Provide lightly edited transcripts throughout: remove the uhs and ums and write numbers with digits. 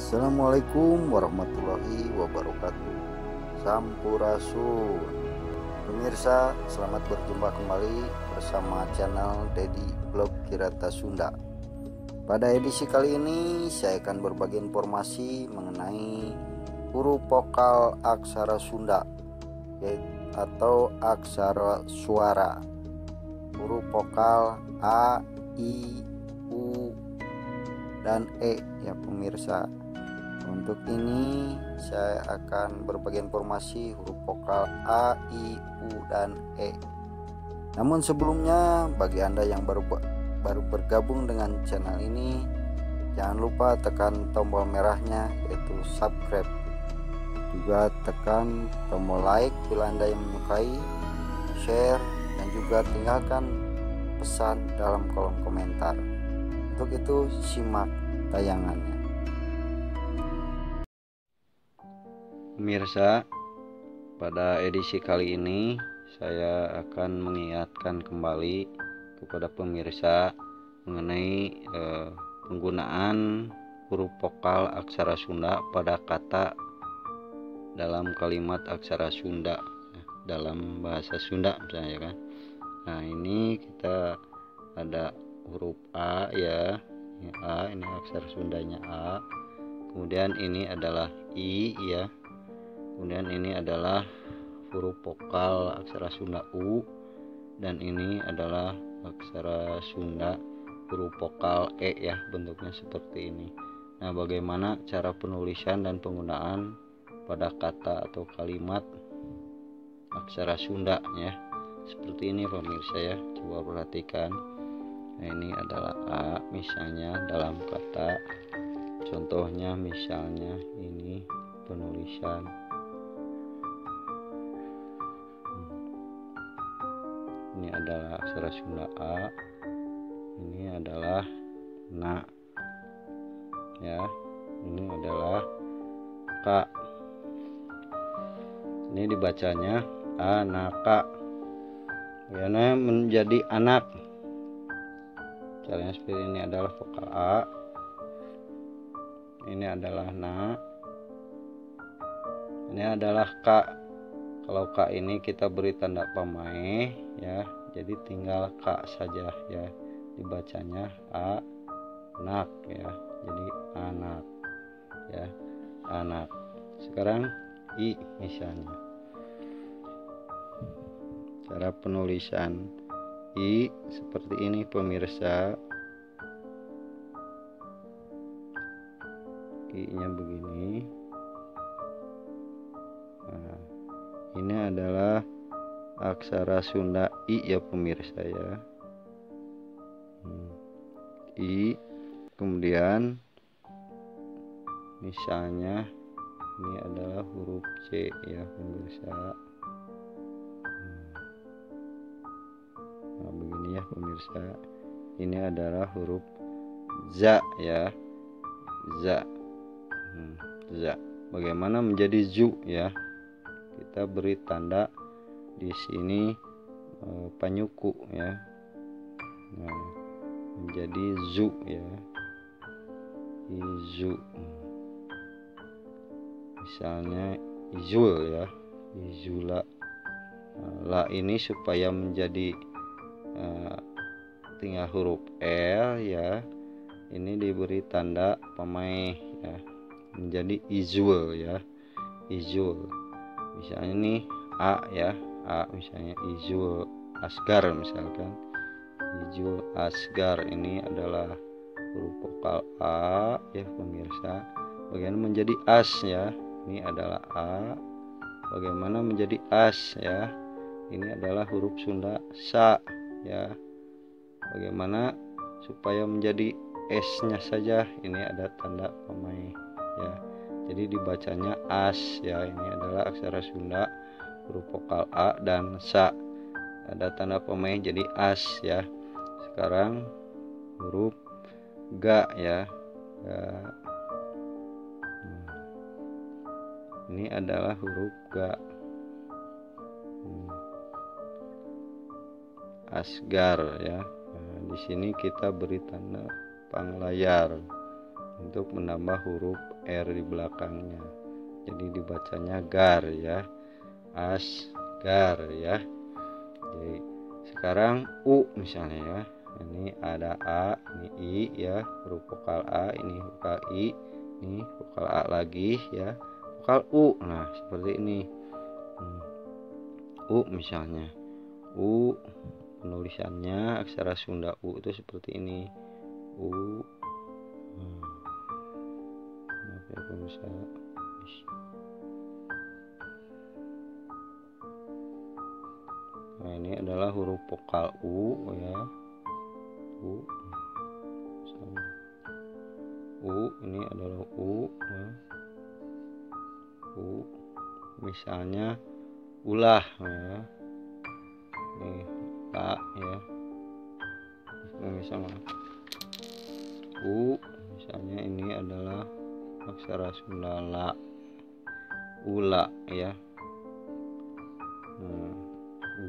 Assalamualaikum warahmatullahi wabarakatuh. Sampurasun. Pemirsa, selamat berjumpa kembali bersama channel Dedi Blog Kirata Sunda. Pada edisi kali ini saya akan berbagi informasi mengenai huruf vokal aksara Sunda atau aksara suara. Huruf vokal A, I, U, dan E ya pemirsa. Untuk ini saya akan berbagi informasi huruf vokal A, I, U, dan E. Namun sebelumnya, bagi Anda yang baru bergabung dengan channel ini, jangan lupa tekan tombol merahnya yaitu subscribe. Juga tekan tombol like bila Anda yang menyukai, share, dan juga tinggalkan pesan dalam kolom komentar. Untuk itu simak tayangannya. Pemirsa, pada edisi kali ini saya akan mengingatkan kembali kepada pemirsa mengenai penggunaan huruf vokal aksara Sunda pada kata dalam kalimat aksara Sunda dalam bahasa Sunda misalnya kan. Nah, ini kita ada huruf A ya. Ini A, ini aksara Sundanya A. Kemudian ini adalah I ya. Kemudian ini adalah huruf vokal aksara Sunda U, dan ini adalah aksara Sunda huruf vokal E ya, bentuknya seperti ini. Nah, bagaimana cara penulisan dan penggunaan pada kata atau kalimat aksara Sunda ya? Seperti ini pemirsa ya, coba perhatikan. Nah, ini adalah A misalnya dalam kata, contohnya misalnya ini penulisan. Ini adalah aksara Sunda A, ini adalah na ya, ini adalah K. Ini dibacanya anaka karena menjadi anak. Caranya seperti ini, adalah vokal A, ini adalah na, ini adalah K. Kalau K ini kita beri tanda pamaih ya, jadi tinggal K saja ya, dibacanya anak ya, jadi anak ya, anak. Sekarang I misalnya, cara penulisan I seperti ini pemirsa. I nya begini. Nah, ini adalah aksara Sunda I ya pemirsa ya. I, kemudian misalnya ini adalah huruf C ya pemirsa. Nah, begini ya pemirsa. Ini adalah huruf za ya. Za. Za. Bagaimana menjadi zu ya? Kita beri tanda di sini panyuku ya. Nah, menjadi zu ya. Izu. Misalnya izul ya. Izula. La ini supaya menjadi tinggal huruf L ya. Ini diberi tanda pamaih ya. Menjadi izul ya. Izul. Misalnya ini A ya, A misalnya Izul Asgar misalkan. Izul Asgar ini adalah huruf vokal A ya pemirsa. Bagaimana menjadi as ya? Ini adalah A. Bagaimana menjadi as ya? Ini adalah huruf Sunda sa ya. Bagaimana supaya menjadi S-nya saja? Ini ada tanda pamaih ya. Jadi dibacanya as ya. Ini adalah aksara Sunda huruf vokal A dan sa. Ada tanda pemain jadi as ya. Sekarang huruf ga ya. Ga. Ini adalah huruf ga. Asgar ya. Nah, di sini kita beri tanda panglayar untuk menambah huruf R di belakangnya. Jadi dibacanya gar ya. Asgar ya. Jadi sekarang U misalnya ya. Ini ada A, ini I ya, huruf vokal A, ini vokal I, ini vokal A lagi ya, vokal U. Nah, seperti ini. U misalnya. U penulisannya aksara Sunda U itu seperti ini. U. Maaf ya pemirsa. Nah, ini adalah huruf vokal U ya. U. Ini adalah U ya. U misalnya ulah ya. Nih la ya. Misalnya U misalnya ini adalah aksara Sunda la. Ula ya.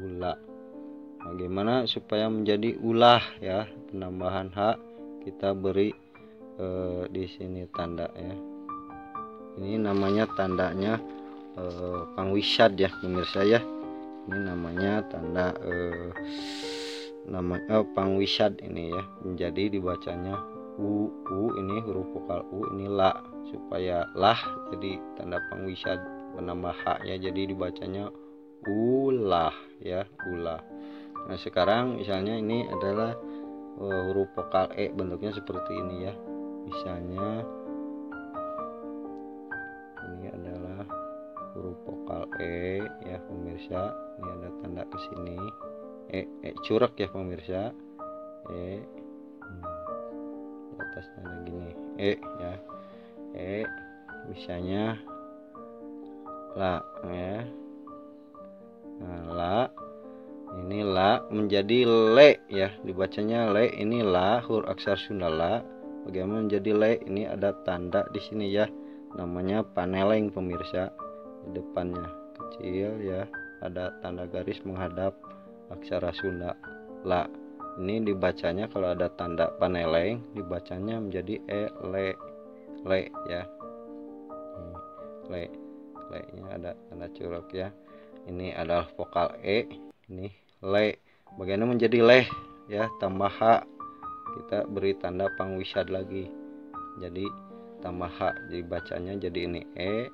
Ula. Bagaimana supaya menjadi ulah ya, penambahan hak kita beri di sini tanda ya. Ini namanya tandanya pangwisad ya pemirsa ya. Ini namanya tanda pangwisad ini ya. Menjadi dibacanya U ini huruf vokal U, ini la, supaya lah jadi tanda pangwisad penambah haknya, jadi dibacanya ulah ya, ulah. Nah sekarang misalnya ini adalah huruf vokal E, bentuknya seperti ini ya. Misalnya ini adalah huruf vokal E ya pemirsa. Ini ada tanda ke sini. E curek ya pemirsa. E di atasnya ada gini. E ya. E misalnya la ya. Nah, la ini la menjadi le ya, dibacanya le. Ini la huruf aksara Sunda la. Bagaimana menjadi le? Ini ada tanda di sini ya, namanya paneleng pemirsa. Di depannya kecil ya, ada tanda garis menghadap aksara Sunda la. Ini dibacanya kalau ada tanda paneleng dibacanya menjadi le ya. Le nya ada tanda curug ya. Ini adalah vokal E, ini le. Bagaimana menjadi leh ya, tambah hak kita beri tanda pangwisad lagi, jadi tambah hak, jadi bacanya jadi ini E,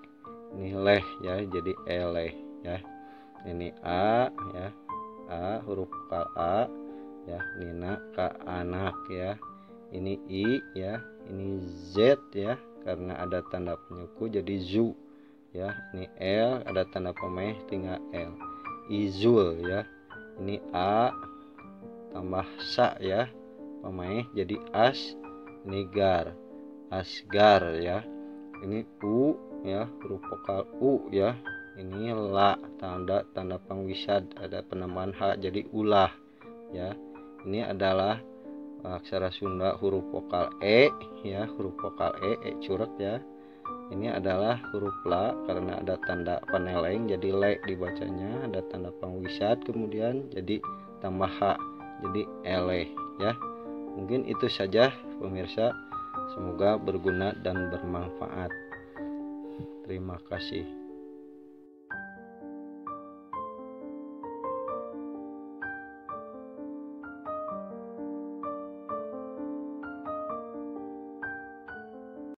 ini leh ya, jadi eleh ya. Ini A ya, A huruf vokal A ya, nina ka anak ya. Ini I ya, ini Z ya, karena ada tanda penyuku jadi zu ya. Ini L ada tanda pemeh tinggal L, izul ya. Ini A tambah sa ya, pemeh jadi as. Ini gar, asgar ya. Ini U ya, huruf vokal U ya. Ini la, tanda pangwisad, ada penambahan hak jadi ulah ya. Ini adalah aksara Sunda huruf vokal E ya, huruf vokal E curek ya. Ini adalah huruf la, karena ada tanda paneleng jadi le dibacanya, ada tanda pangwisad kemudian jadi tambah hak jadi eleh ya. Mungkin itu saja pemirsa, semoga berguna dan bermanfaat. Terima kasih.